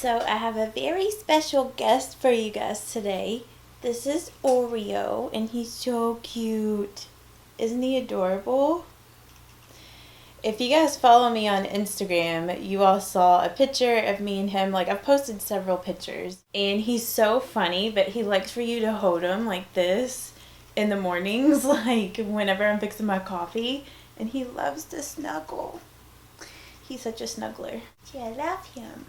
So I have a very special guest for you guys today. This is Oreo, and he's so cute. Isn't he adorable? If you guys follow me on Instagram, you all saw a picture of me and him. Like, I've posted several pictures. And he's so funny, but he likes for you to hold him like this in the mornings, like whenever I'm fixing my coffee. And he loves to snuggle. He's such a snuggler. Yeah, I love him.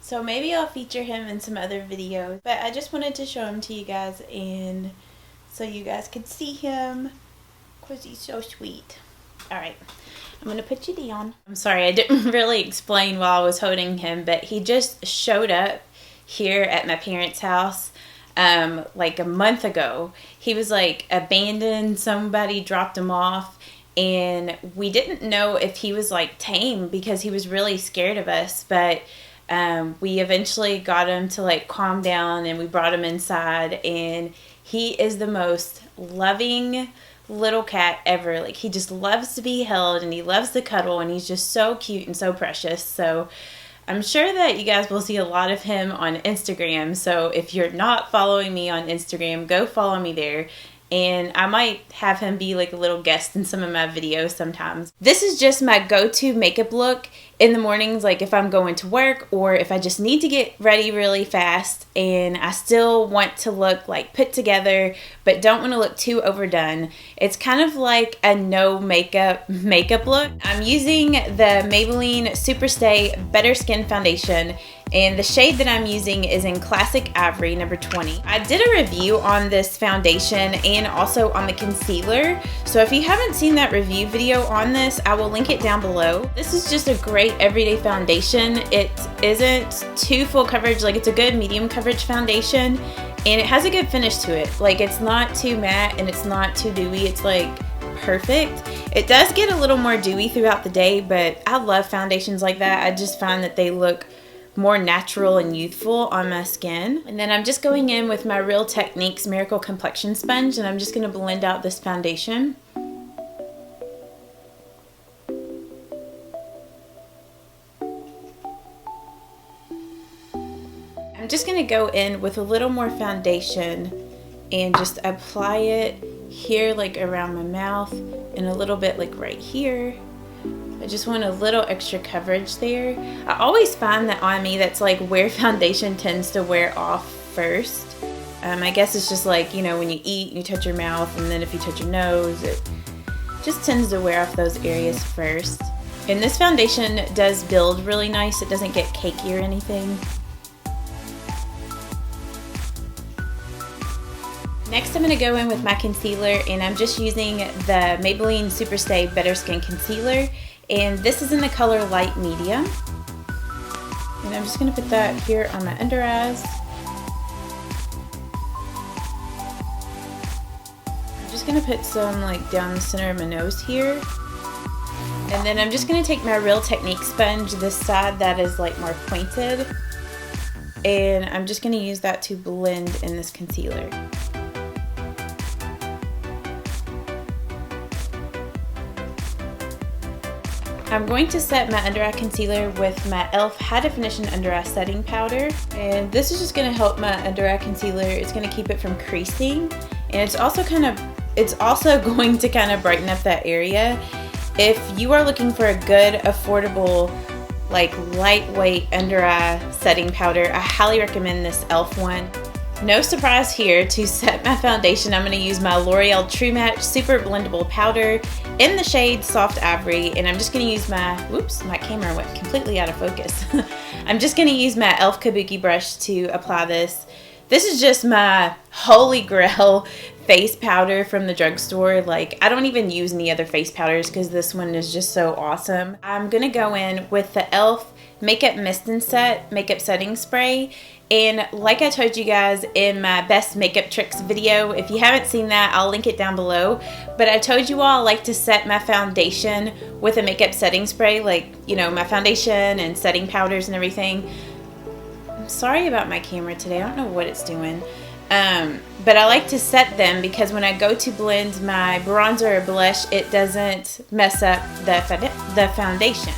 So maybe I'll feature him in some other videos. But I just wanted to show him to you guys, and so you guys could see him, because he's so sweet. Alright, I'm going to put you down. I'm sorry, I didn't really explain while I was holding him, but he just showed up here at my parents' house like a month ago. He was like abandoned, somebody dropped him off, and we didn't know if he was like tame because he was really scared of us, but we eventually got him to like calm down, and we brought him inside, and he is the most loving little cat ever. Like, he just loves to be held, and he loves to cuddle, and he's just so cute and so precious. So I'm sure that you guys will see a lot of him on Instagram. So if you're not following me on Instagram, go follow me there. And I might have him be like a little guest in some of my videos sometimes. This is just my go-to makeup look in the mornings, like if I'm going to work or if I just need to get ready really fast and I still want to look like put together but don't want to look too overdone. It's kind of like a no makeup look. I'm using the Maybelline Super Stay Better Skin Foundation, and the shade that I'm using is in Classic Ivory, number 20. I did a review on this foundation and also on the concealer. So if you haven't seen that review video on this, I will link it down below. This is just a great everyday foundation. It isn't too full coverage, like it's a good medium coverage foundation, and it has a good finish to it. Like, it's not too matte and it's not too dewy. It's like perfect. It does get a little more dewy throughout the day, but I love foundations like that. I just find that they look more natural and youthful on my skin. And then I'm just going in with my Real Techniques Miracle Complexion Sponge, and I'm just going to blend out this foundation. I'm just going to go in with a little more foundation and just apply it here, like around my mouth, and a little bit like right here. I just want a little extra coverage there. I always find that on me, that's like where foundation tends to wear off first. I guess it's just like, you know, when you eat, you touch your mouth, and then if you touch your nose, it just tends to wear off those areas first. And this foundation does build really nice. It doesn't get cakey or anything. Next, I'm going to go in with my concealer, and I'm just using the Maybelline Super Stay Better Skin Concealer, and this is in the color Light Medium. And I'm just going to put that here on my under eyes. I'm just going to put some like down the center of my nose here. And then I'm just going to take my Real Techniques sponge, this side that is like more pointed, and I'm just going to use that to blend in this concealer. I'm going to set my under eye concealer with my e.l.f. High Definition Under Eye Setting Powder, and this is just going to help my under eye concealer. It's going to keep it from creasing, and it's also going to kind of brighten up that area. If you are looking for a good, affordable, like lightweight under eye setting powder, I highly recommend this e.l.f. one. No surprise here, to set my foundation, I'm going to use my L'Oreal True Match Super Blendable Powder in the shade Soft Ivory, and I'm just going to use my, whoops, my camera went completely out of focus. I'm just going to use my e.l.f. Kabuki brush to apply this. This is just my holy grail face powder from the drugstore. Like, I don't even use any other face powders because this one is just so awesome. I'm going to go in with the e.l.f. Makeup Mist and Set Makeup Setting Spray. And like I told you guys in my best makeup tricks video, if you haven't seen that, I'll link it down below. But I told you all I like to set my foundation with a makeup setting spray, like, you know, my foundation and setting powders and everything. I'm sorry about my camera today. I don't know what it's doing. But I like to set them because when I go to blend my bronzer or blush, it doesn't mess up the foundation.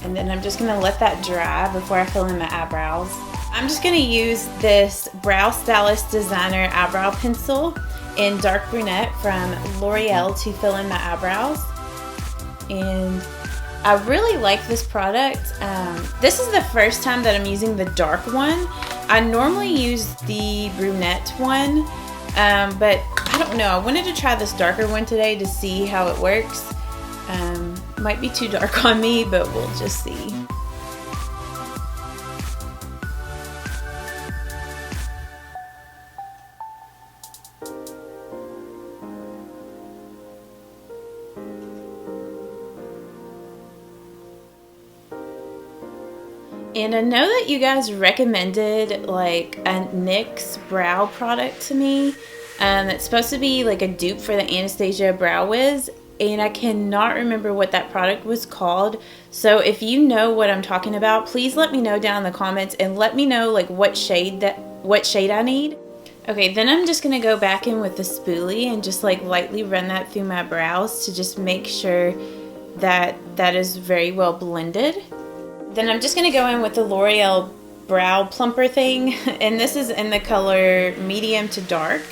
And then I'm just going to let that dry before I fill in my eyebrows. I'm just going to use this Brow Stylist Designer Eyebrow Pencil in Dark Brunette from L'Oreal to fill in my eyebrows. And I really like this product. This is the first time that I'm using the dark one. I normally use the brunette one, but I don't know. I wanted to try this darker one today to see how it works. Might be too dark on me, but we'll just see. And I know that you guys recommended like a NYX brow product to me. It's supposed to be like a dupe for the Anastasia Brow Wiz, and I cannot remember what that product was called. So if you know what I'm talking about, please let me know down in the comments and let me know like what shade I need. Okay, then I'm just gonna go back in with the spoolie and just like lightly run that through my brows to just make sure that that is very well blended. Then I'm just going to go in with the L'Oreal Brow Plumper thing, and this is in the color medium to dark.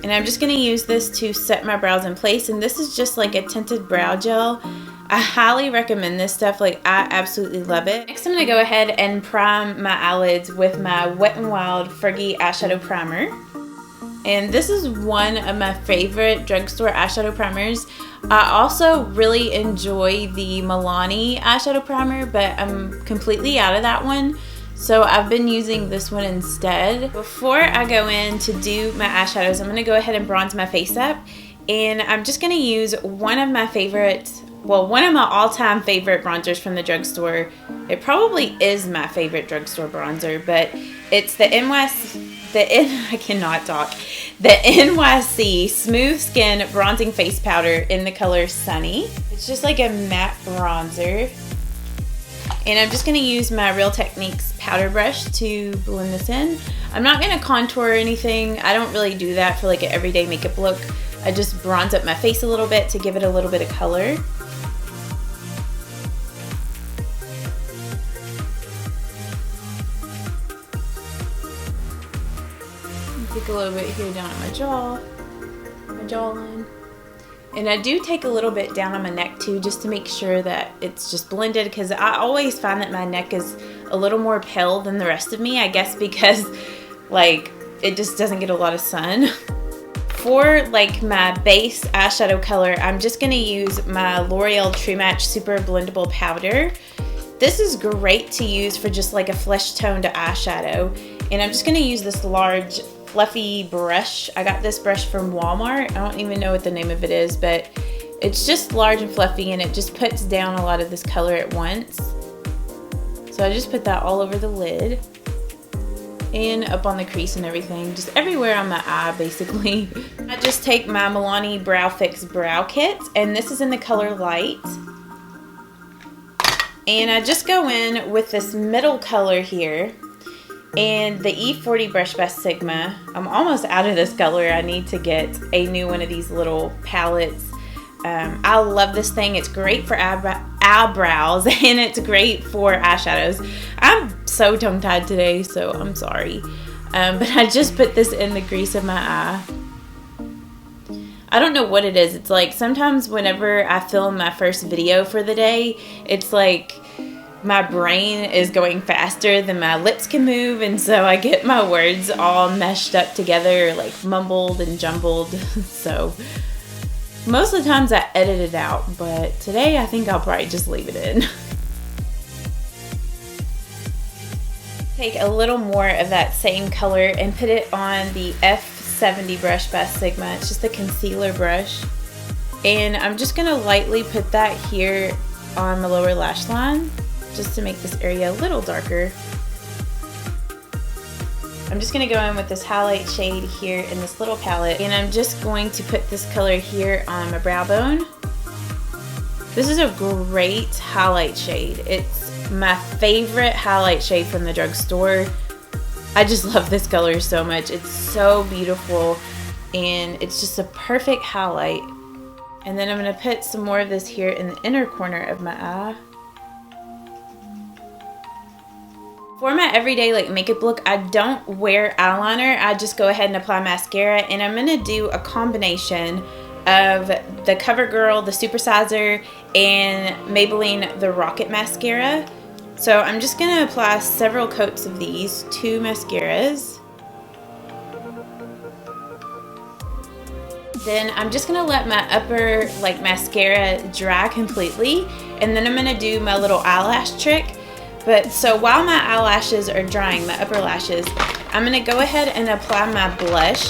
And I'm just going to use this to set my brows in place, and this is just like a tinted brow gel. I highly recommend this stuff, like I absolutely love it. Next I'm going to go ahead and prime my eyelids with my Wet n Wild Fergie eyeshadow primer. And this is one of my favorite drugstore eyeshadow primers. I also really enjoy the Milani eyeshadow primer, but I'm completely out of that one. So I've been using this one instead. Before I go in to do my eyeshadows, I'm going to go ahead and bronze my face up. And I'm just going to use one of my all-time favorite bronzers from the drugstore. It probably is my favorite drugstore bronzer, but it's the NYC Smooth Skin Bronzing Face Powder in the color Sunny. It's just like a matte bronzer. And I'm just going to use my Real Techniques powder brush to blend this in. I'm not going to contour or anything. I don't really do that for like an everyday makeup look. I just bronze up my face a little bit to give it a little bit of color. Take a little bit here down at my jawline. And I do take a little bit down on my neck too, just to make sure that it's just blended, because I always find that my neck is a little more pale than the rest of me, I guess because like it just doesn't get a lot of sun. For like my base eyeshadow color, I'm just going to use my L'Oreal True Match Super Blendable Powder. This is great to use for just like a flesh toned eyeshadow. And I'm just going to use this large fluffy brush. I got this brush from Walmart. I don't even know what the name of it is, but it's just large and fluffy, and it just puts down a lot of this color at once. So I just put that all over the lid and up on the crease and everything, just everywhere on my eye basically. I just take my Milani Brow Fix Brow Kit, and this is in the color Light. And I just go in with this middle color here and the E40 brush by Sigma. I'm almost out of this color. I need to get a new one of these little palettes. I love this thing. It's great for eyebrows and it's great for eyeshadows. I'm so tongue-tied today, so I'm sorry. But I just put this in the crease of my eye. I don't know what it is. It's like sometimes whenever I film my first video for the day, it's like my brain is going faster than my lips can move, and so I get my words all meshed up together, like mumbled and jumbled. So most of the times I edit it out, but today I think I'll probably just leave it in. Take a little more of that same color and put it on the F70 brush by Sigma. It's just a concealer brush. And I'm just going to lightly put that here on my lower lash line, just to make this area a little darker. I'm just going to go in with this highlight shade here in this little palette, and I'm just going to put this color here on my brow bone. This is a great highlight shade. It's my favorite highlight shade from the drugstore. I just love this color so much. It's so beautiful, and it's just a perfect highlight. And then I'm going to put some more of this here in the inner corner of my eye. For my everyday like makeup look, I don't wear eyeliner. I just go ahead and apply mascara, and I'm gonna do a combination of the CoverGirl, the Supersizer, and Maybelline the Rocket Mascara. So I'm just gonna apply several coats of these 2 mascaras. Then I'm just gonna let my upper like mascara dry completely, and then I'm gonna do my little eyelash trick. But so while my eyelashes are drying, my upper lashes, I'm gonna go ahead and apply my blush.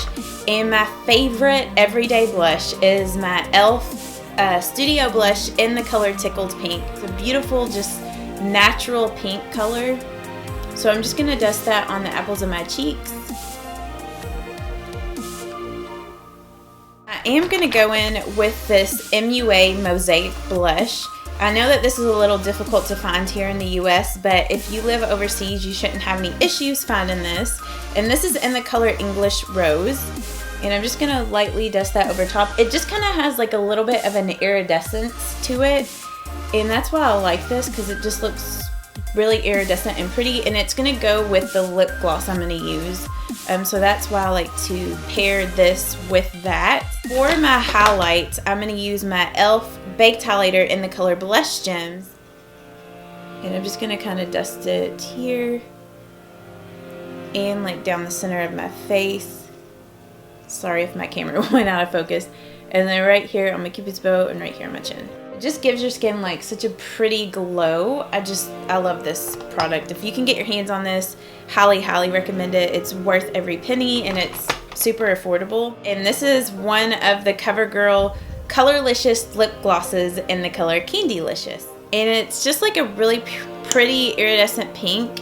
And my favorite everyday blush is my e.l.f. Studio Blush in the color Tickled Pink. It's a beautiful, just natural pink color. So I'm just gonna dust that on the apples of my cheeks. I am gonna go in with this MUA Mosaic blush. I know that this is a little difficult to find here in the US, but if you live overseas, you shouldn't have any issues finding this. And this is in the color English Rose. And I'm just gonna lightly dust that over top. It just kind of has like a little bit of an iridescence to it. And that's why I like this, because it just looks really iridescent and pretty. And it's gonna go with the lip gloss I'm gonna use. So that's why I like to pair this with that. For my highlights, I'm gonna use my e.l.f. Baked Highlighter in the color Blush Gems. And I'm just gonna kind of dust it here and like down the center of my face. Sorry if my camera went out of focus. And then right here on my Cupid's bow and right here on my chin. It just gives your skin like such a pretty glow. I love this product. If you can get your hands on this, highly recommend it. It's worth every penny and it's super affordable. And this is one of the CoverGirl Colorlicious lip glosses in the color Candylicious. And it's just like a really pretty iridescent pink.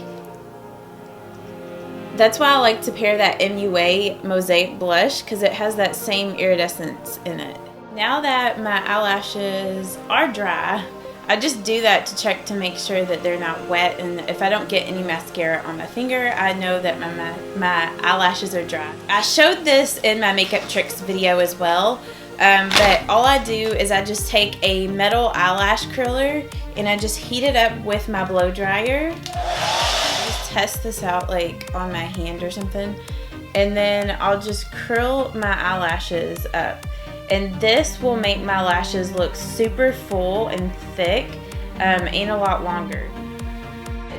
That's why I like to pair that MUA Mosaic blush, because it has that same iridescence in it. Now that my eyelashes are dry, I just do that to check to make sure that they're not wet, and if I don't get any mascara on my finger, I know that my eyelashes are dry. I showed this in my makeup tricks video as well, but all I do is I just take a metal eyelash curler and I just heat it up with my blow dryer. Just test this out like on my hand or something, and then I'll just curl my eyelashes up. And this will make my lashes look super full and thick and a lot longer.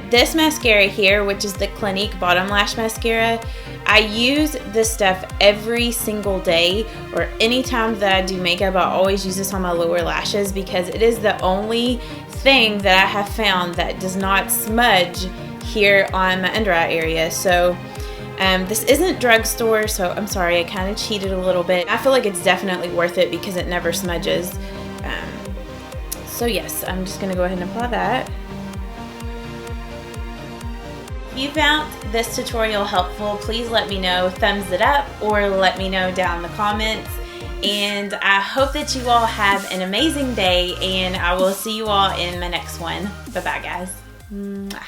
This mascara here, which is the Clinique Bottom Lash Mascara, I use this stuff every single day, or anytime that I do makeup, I always use this on my lower lashes because it is the only thing that I have found that does not smudge here on my under eye area. So this isn't Drugstore, so I'm sorry, I kind of cheated a little bit. I feel like it's definitely worth it because it never smudges. So yes, I'm just going to go ahead and apply that. If you found this tutorial helpful, please let me know, thumbs it up, or let me know down in the comments. And I hope that you all have an amazing day, and I will see you all in my next one. Bye-bye, guys. Mwah.